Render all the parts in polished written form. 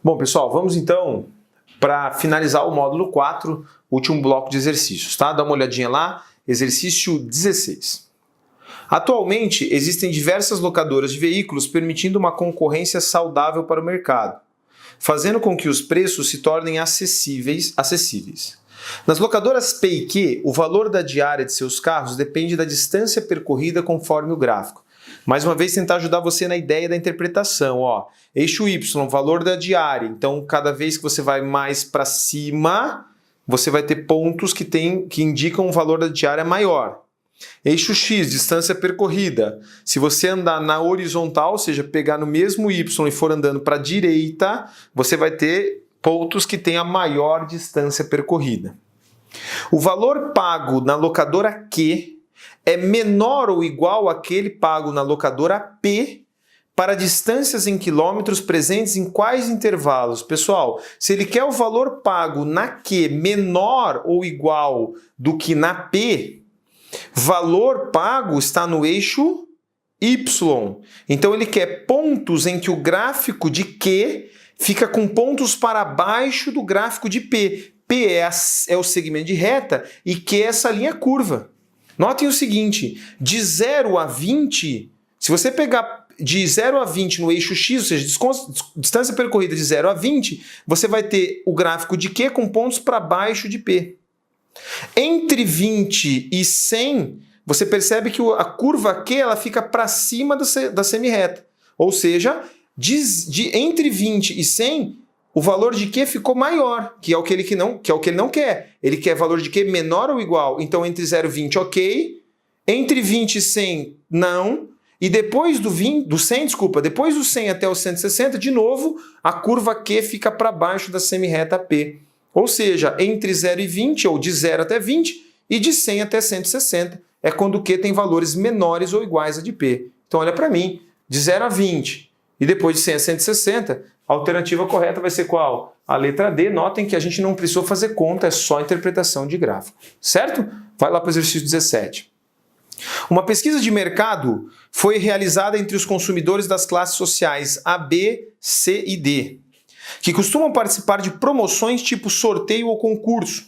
Bom, pessoal, vamos então para finalizar o módulo 4, último bloco de exercícios, tá? Dá uma olhadinha lá, exercício 16. Atualmente, existem diversas locadoras de veículos permitindo uma concorrência saudável para o mercado, fazendo com que os preços se tornem acessíveis. Nas locadoras P e Q, o valor da diária de seus carros depende da distância percorrida conforme o gráfico. Mais uma vez, tentar ajudar você na ideia da interpretação. Ó, eixo Y, valor da diária. Então, cada vez que você vai mais para cima, você vai ter pontos que indicam um valor da diária maior. Eixo X, distância percorrida. Se você andar na horizontal, ou seja, pegar no mesmo Y e for andando para a direita, você vai ter pontos que têm a maior distância percorrida. O valor pago na locadora Q é menor ou igual àquele pago na locadora P para distâncias em quilômetros presentes em quais intervalos? Pessoal, se ele quer o valor pago na Q menor ou igual do que na P, valor pago está no eixo Y. Então ele quer pontos em que o gráfico de Q fica com pontos para baixo do gráfico de P. P é o segmento de reta e Q é essa linha curva. Notem o seguinte, de 0 a 20, se você pegar de 0 a 20 no eixo X, ou seja, distância percorrida de 0 a 20, você vai ter o gráfico de Q com pontos para baixo de P. Entre 20 e 100, você percebe que a curva Q ela fica para cima da semirreta. Ou seja, entre 20 e 100, o valor de Q ficou maior, que é o que ele não quer. Ele quer valor de Q menor ou igual. Então, entre 0 e 20, ok. Entre 20 e 100, não. E depois depois do 100 até o 160, de novo, a curva Q fica para baixo da semirreta P. Ou seja, entre 0 e 20, ou de 0 até 20, e de 100 até 160, é quando o Q tem valores menores ou iguais a de P. Então, olha para mim, de 0 a 20 e depois de 100 a 160, a alternativa correta vai ser qual? A letra D. Notem que a gente não precisou fazer conta, é só interpretação de gráfico. Certo? Vai lá para o exercício 17. Uma pesquisa de mercado foi realizada entre os consumidores das classes sociais A, B, C e D, que costumam participar de promoções tipo sorteio ou concurso.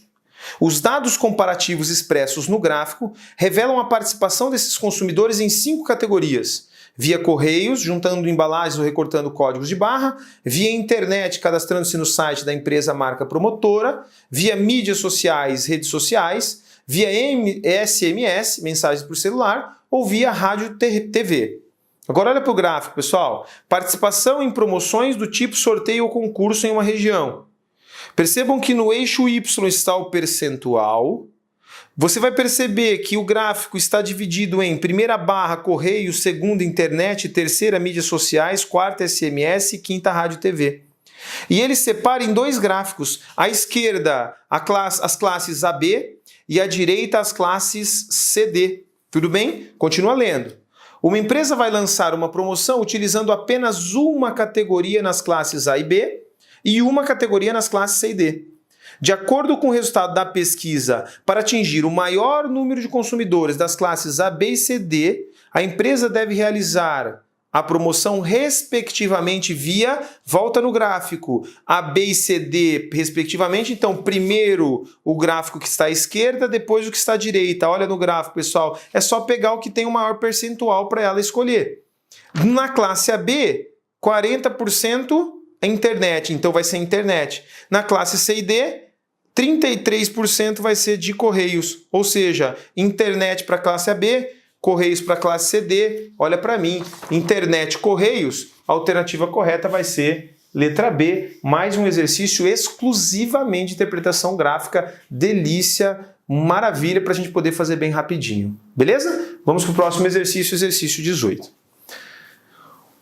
Os dados comparativos expressos no gráfico revelam a participação desses consumidores em 5 categorias: via correios, juntando embalagens ou recortando códigos de barra, via internet, cadastrando-se no site da empresa marca promotora, via mídias sociais, redes sociais, via SMS, mensagens por celular, ou via rádio TV. Agora olha para o gráfico, pessoal. Participação em promoções do tipo sorteio ou concurso em uma região. Percebam que no eixo Y está o percentual. Você vai perceber que o gráfico está dividido em primeira barra, correio, segunda, internet, terceira, mídias sociais, quarta, SMS e quinta, rádio TV. E ele separa em 2 gráficos. À esquerda, as classes AB e à direita, as classes CD. Tudo bem? Continua lendo. Uma empresa vai lançar uma promoção utilizando apenas uma categoria nas classes A e B e uma categoria nas classes C e D. De acordo com o resultado da pesquisa, para atingir o maior número de consumidores das classes A, B e C, D, a empresa deve realizar a promoção respectivamente via, volta no gráfico, A, B e C, D respectivamente. Então, primeiro o gráfico que está à esquerda, depois o que está à direita. Olha no gráfico, pessoal, é só pegar o que tem o maior percentual para ela escolher. Na classe AB, 40% é internet, então vai ser internet. Na classe C e D, 33% vai ser de correios, ou seja, internet para a classe AB, correios para a classe CD. Olha para mim, internet, correios, a alternativa correta vai ser letra B, mais um exercício exclusivamente de interpretação gráfica, delícia, maravilha para a gente poder fazer bem rapidinho. Beleza? Vamos para o próximo exercício, exercício 18.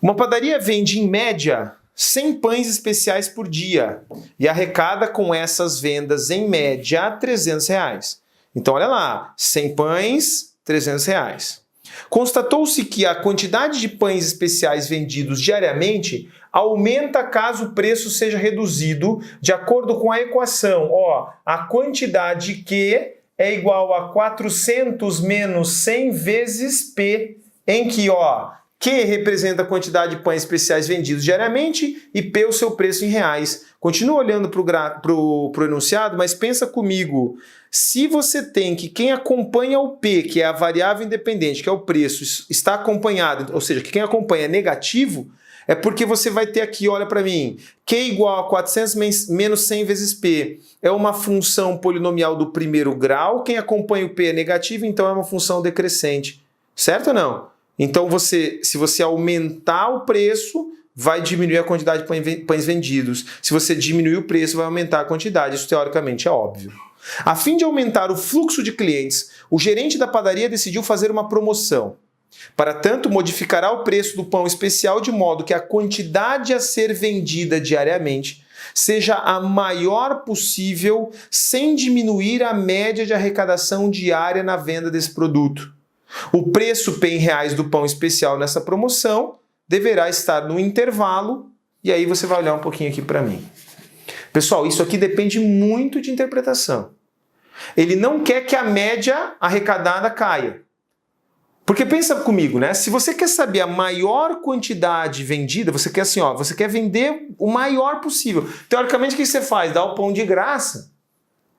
Uma padaria vende, em média, 100 pães especiais por dia e arrecada com essas vendas, em média, R$300. Então, olha lá, 100 pães, R$300. Constatou-se que a quantidade de pães especiais vendidos diariamente aumenta caso o preço seja reduzido de acordo com a equação. Ó, a quantidade Q é igual a 400 menos 100 vezes P, em que, ó, Q representa a quantidade de pães especiais vendidos diariamente e P o seu preço em reais. Continua olhando para o enunciado, mas pensa comigo. Se você tem que quem acompanha o P, que é a variável independente, que é o preço, está acompanhado, ou seja, que quem acompanha é negativo, é porque você vai ter aqui, olha para mim, Q igual a 400 menos 100 vezes P. É uma função polinomial do primeiro grau, quem acompanha o P é negativo, então é uma função decrescente. Certo ou não? Então, se você aumentar o preço, vai diminuir a quantidade de pães vendidos. Se você diminuir o preço, vai aumentar a quantidade. Isso, teoricamente, é óbvio. A fim de aumentar o fluxo de clientes, o gerente da padaria decidiu fazer uma promoção. Para tanto, modificará o preço do pão especial de modo que a quantidade a ser vendida diariamente seja a maior possível, sem diminuir a média de arrecadação diária na venda desse produto. O preço P em reais do pão especial nessa promoção deverá estar no intervalo, e aí você vai olhar um pouquinho aqui para mim. Pessoal, isso aqui depende muito de interpretação. Ele não quer que a média arrecadada caia. Porque pensa comigo, né? Se você quer saber a maior quantidade vendida, você quer assim, ó, você quer vender o maior possível. Teoricamente, o que você faz? Dá o pão de graça,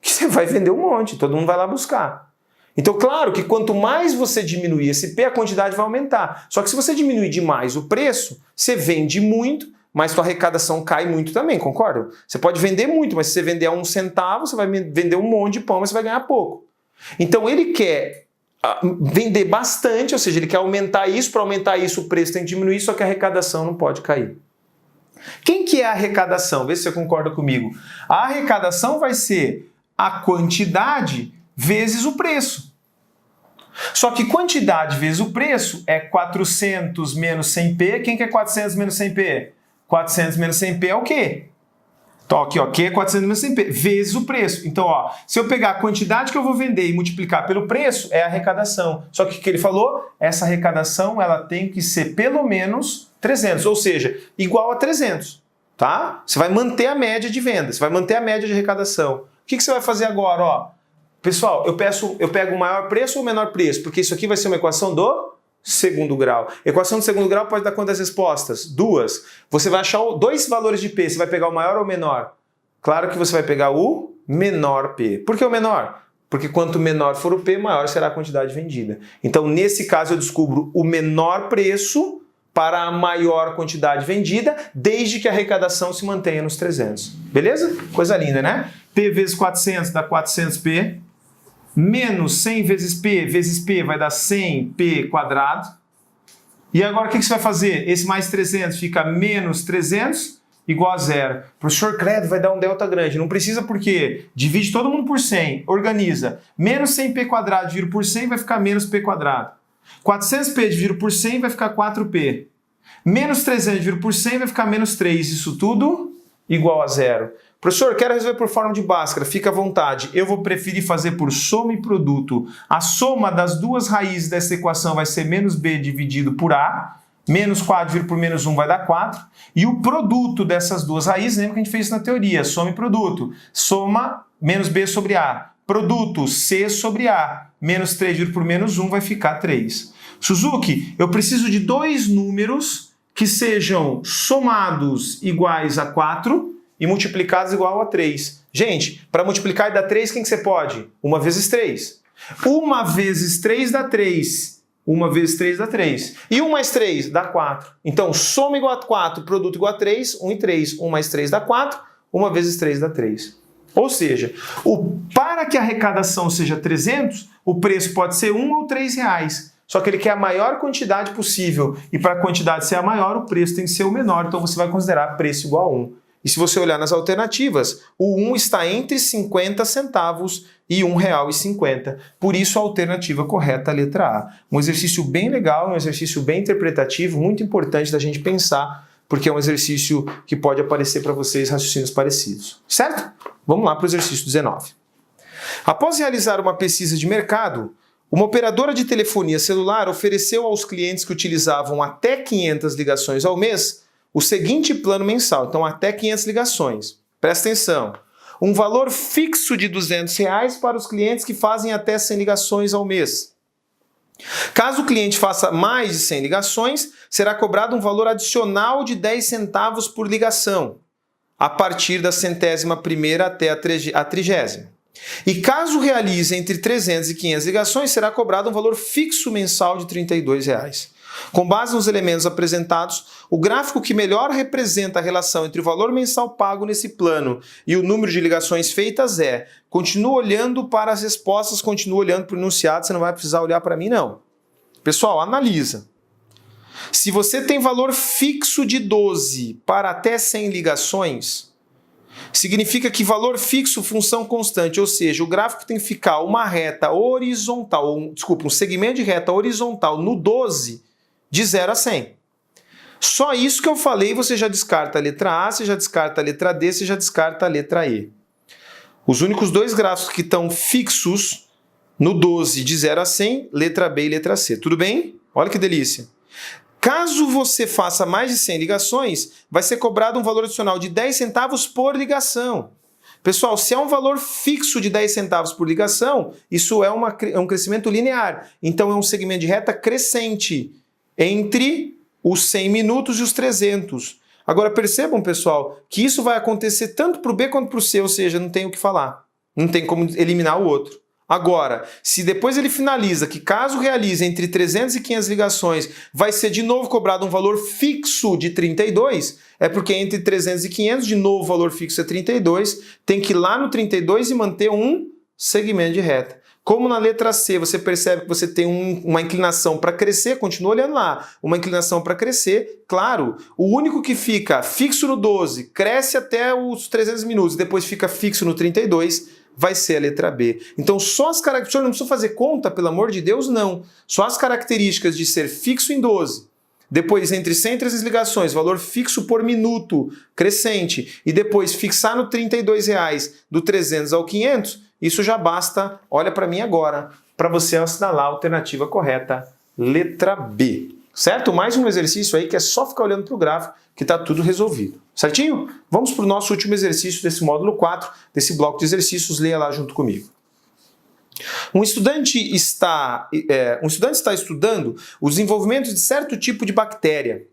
que você vai vender um monte, todo mundo vai lá buscar. Então, claro que quanto mais você diminuir esse P, a quantidade vai aumentar. Só que se você diminuir demais o preço, você vende muito, mas sua arrecadação cai muito também, concorda? Você pode vender muito, mas se você vender a 1 centavo, você vai vender um monte de pão, mas você vai ganhar pouco. Então, ele quer vender bastante, ou seja, ele quer aumentar isso, para aumentar isso o preço tem que diminuir, só que a arrecadação não pode cair. Quem que é a arrecadação? Vê se você concorda comigo. A arrecadação vai ser a quantidade vezes o preço. Só que quantidade vezes o preço é 400 menos 100p. Quem que é 400 menos 100p? 400 menos 100p é o quê? Então, aqui, ó, Q é 400 menos 100p, vezes o preço. Então, ó, se eu pegar a quantidade que eu vou vender e multiplicar pelo preço, é a arrecadação. Só que o que ele falou? Essa arrecadação, ela tem que ser pelo menos 300, ou seja, igual a 300, tá? Você vai manter a média de venda, você vai manter a média de arrecadação. O que você vai fazer agora, ó? Pessoal, eu pego o maior preço ou o menor preço? Porque isso aqui vai ser uma equação do segundo grau. Equação do segundo grau pode dar quantas respostas? 2. Você vai achar 2 valores de P. Você vai pegar o maior ou o menor? Claro que você vai pegar o menor P. Por que o menor? Porque quanto menor for o P, maior será a quantidade vendida. Então, nesse caso, eu descubro o menor preço para a maior quantidade vendida, desde que a arrecadação se mantenha nos 300. Beleza? Coisa linda, né? P vezes 400 dá 400P. Menos 100 vezes P vai dar 100P quadrado. E agora o que você vai fazer? Esse mais 300 fica menos 300 igual a zero. Professor, credo, vai dar um delta grande. Não precisa porque divide todo mundo por 100, organiza. Menos 100P quadrado dividido por 100 vai ficar menos P quadrado. 400P dividido por 100 vai ficar 4P. Menos 300 dividido por 100 vai ficar menos 3. Isso tudo igual a zero. Professor, quero resolver por forma de Bhaskara, fica à vontade. Eu vou preferir fazer por soma e produto. A soma das duas raízes dessa equação vai ser menos b dividido por a. Menos 4 dividido por menos 1 vai dar 4. E o produto dessas duas raízes, lembra que a gente fez isso na teoria, soma e produto. Soma menos b sobre a. Produto c sobre a. Menos 3 dividido por menos 1 vai ficar 3. Suzuki, eu preciso de 2 números que sejam somados iguais a 4 e multiplicados igual a 3. Gente, para multiplicar e dar 3, quem que você pode? 1 vezes 3. 1 vezes 3 dá 3. 1 vezes 3 dá 3. E 1 mais 3 dá 4. Então, soma igual a 4, produto igual a 3, 1 e 3. 1 mais 3 dá 4, 1 vezes 3 dá 3. Ou seja, para que a arrecadação seja 300, o preço pode ser 1 ou 3 reais. Só que ele quer a maior quantidade possível. E para a quantidade ser a maior, o preço tem que ser o menor. Então, você vai considerar preço igual a 1. E se você olhar nas alternativas, o 1 está entre 50 centavos e R$ 1,50. Por isso a alternativa correta é a letra A. Um exercício bem legal, um exercício bem interpretativo, muito importante da gente pensar, porque é um exercício que pode aparecer para vocês raciocínios parecidos. Certo? Vamos lá para o exercício 19. Após realizar uma pesquisa de mercado, uma operadora de telefonia celular ofereceu aos clientes que utilizavam até 500 ligações ao mês o seguinte plano mensal, então até 500 ligações. Presta atenção. Um valor fixo de R$ 200 para os clientes que fazem até 100 ligações ao mês. Caso o cliente faça mais de 100 ligações, será cobrado um valor adicional de 10 centavos por ligação, a partir da 100ª até a 30ª. E caso realize entre 300 e 500 ligações, será cobrado um valor fixo mensal de R$ 32,00. Com base nos elementos apresentados, o gráfico que melhor representa a relação entre o valor mensal pago nesse plano e o número de ligações feitas é: continua olhando para as respostas, continua olhando para o enunciado, você não vai precisar olhar para mim não. Pessoal, analisa. Se você tem valor fixo de 12 para até 100 ligações, significa que valor fixo, função constante, ou seja, o gráfico tem que ficar uma reta horizontal, um segmento de reta horizontal no 12, de 0 a 100. Só isso que eu falei, você já descarta a letra A, você já descarta a letra D, você já descarta a letra E. Os únicos dois gráficos que estão fixos no 12, de 0 a 100, letra B e letra C. Tudo bem? Olha que delícia. Caso você faça mais de 100 ligações, vai ser cobrado um valor adicional de 10 centavos por ligação. Pessoal, se é um valor fixo de 10 centavos por ligação, isso é um crescimento linear. Então é um segmento de reta crescente entre os 100 minutos e os 300. Agora percebam, pessoal, que isso vai acontecer tanto para o B quanto para o C, ou seja, não tem o que falar. Não tem como eliminar o outro. Agora, se depois ele finaliza que caso realize entre 300 e 500 ligações, vai ser de novo cobrado um valor fixo de 32, é porque entre 300 e 500, de novo o valor fixo é 32, tem que ir lá no 32 e manter um segmento de reta. Como na letra C você percebe que você tem uma inclinação para crescer, continua olhando lá, uma inclinação para crescer, claro, o único que fica fixo no 12, cresce até os 300 minutos, depois fica fixo no 32, vai ser a letra B. Então só as características, não precisa fazer conta, pelo amor de Deus, não. Só as características de ser fixo em 12, depois entre 100 e 300 ligações, valor fixo por minuto, crescente, e depois fixar no R$ 32,00 do 300 ao 500, isso já basta, olha para mim agora, para você assinalar a alternativa correta, letra B. Certo? Mais um exercício aí que é só ficar olhando para o gráfico que está tudo resolvido. Certinho? Vamos para o nosso último exercício desse módulo 4, desse bloco de exercícios, leia lá junto comigo. Um estudante está estudando o desenvolvimento de certo tipo de bactéria.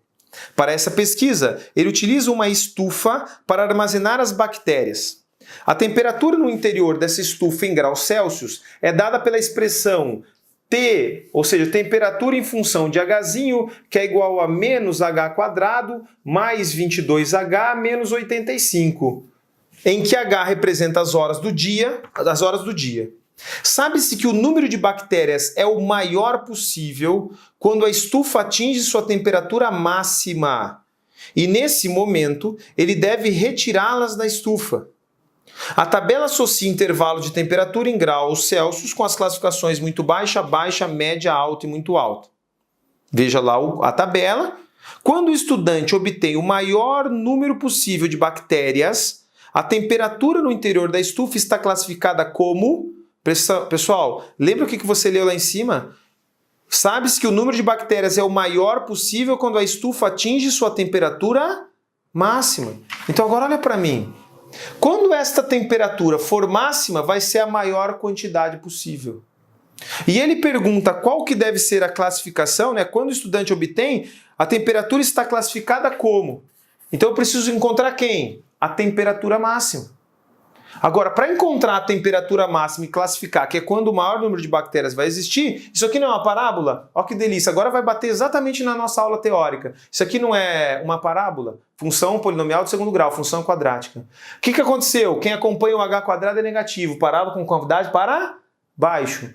Para essa pesquisa, ele utiliza uma estufa para armazenar as bactérias. A temperatura no interior dessa estufa em graus Celsius é dada pela expressão T, ou seja, temperatura em função de Hzinho, que é igual a menos H² mais 22H menos 85, em que H representa as horas do dia. Sabe-se que o número de bactérias é o maior possível quando a estufa atinge sua temperatura máxima, e nesse momento ele deve retirá-las da estufa. A tabela associa intervalo de temperatura em graus Celsius com as classificações muito baixa, baixa, média, alta e muito alta. Veja lá a tabela. Quando o estudante obtém o maior número possível de bactérias, a temperatura no interior da estufa está classificada como... Pessoal, lembra o que você leu lá em cima? Sabe-se que o número de bactérias é o maior possível quando a estufa atinge sua temperatura máxima. Então agora olha para mim. Quando esta temperatura for máxima, vai ser a maior quantidade possível. E ele pergunta qual que deve ser a classificação, né? Quando o estudante obtém, a temperatura está classificada como? Então eu preciso encontrar quem? A temperatura máxima. Agora, para encontrar a temperatura máxima e classificar, que é quando o maior número de bactérias vai existir, isso aqui não é uma parábola? Olha que delícia, agora vai bater exatamente na nossa aula teórica. Isso aqui não é uma parábola? Função polinomial de segundo grau, função quadrática. O que aconteceu? Quem acompanha o H² é negativo, parábola com cavidade para baixo.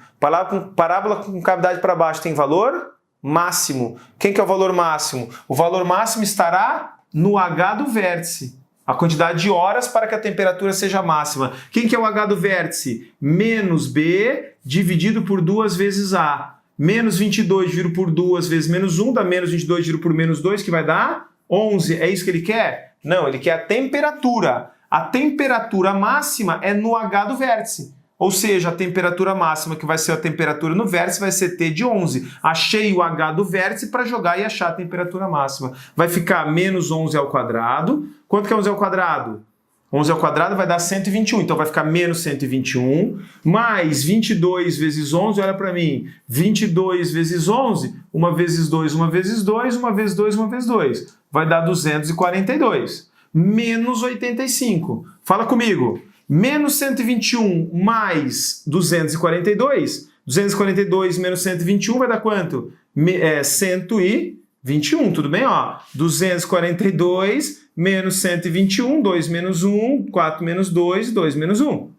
Parábola com cavidade para baixo tem valor máximo. Quem que é o valor máximo? O valor máximo estará no H do vértice. A quantidade de horas para que a temperatura seja máxima. Quem que é o H do vértice? Menos B dividido por 2 vezes A. Menos 22 dividido por 2 vezes menos 1 dá menos 22 dividido por menos 2, que vai dar 11. É isso que ele quer? Não, ele quer a temperatura. A temperatura máxima é no H do vértice. Ou seja, a temperatura máxima, que vai ser a temperatura no vértice, vai ser T de 11. Achei o H do vértice para jogar e achar a temperatura máxima. Vai ficar menos 11 ao quadrado. Quanto que é 11 ao quadrado? 11 ao quadrado vai dar 121, então vai ficar menos 121, mais 22 vezes 11, olha para mim, 22 vezes 11, 1 vezes 2, 1 vezes 2, 1 vezes 2, 1 vezes 2, vai dar 242, menos 85. Fala comigo, menos 121 mais 242, 242 menos 121 vai dar quanto? 121, tudo bem? Ó, 242 menos 121, 2 menos 1, 4 menos 2, 2 menos 1.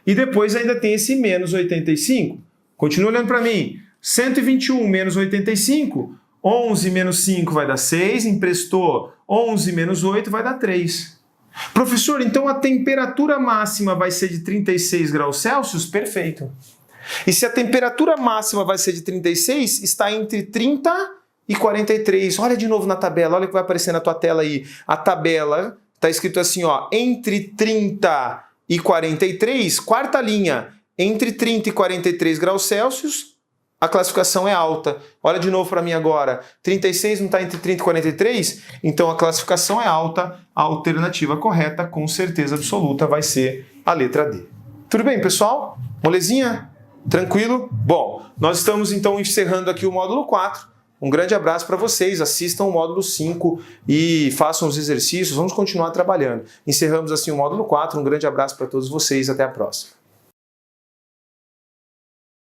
E depois ainda tem esse menos 85. Continua olhando para mim. 121 menos 85, 11 menos 5 vai dar 6, emprestou 11 menos 8 vai dar 3. Professor, então a temperatura máxima vai ser de 36 graus Celsius? Perfeito. E se a temperatura máxima vai ser de 36, está entre 30 e 43. Olha de novo na tabela, olha o que vai aparecer na tua tela aí. A tabela está escrito assim, ó, entre 30 e 43, quarta linha, entre 30 e 43 graus Celsius, a classificação é alta. Olha de novo para mim agora. 36 não está entre 30 e 43? Então a classificação é alta. A alternativa correta, com certeza absoluta, vai ser a letra D. Tudo bem, pessoal? Molezinha? Tranquilo? Bom, nós estamos então encerrando aqui o módulo 4. Um grande abraço para vocês, assistam o módulo 5 e façam os exercícios, vamos continuar trabalhando. Encerramos assim o módulo 4, um grande abraço para todos vocês, até a próxima.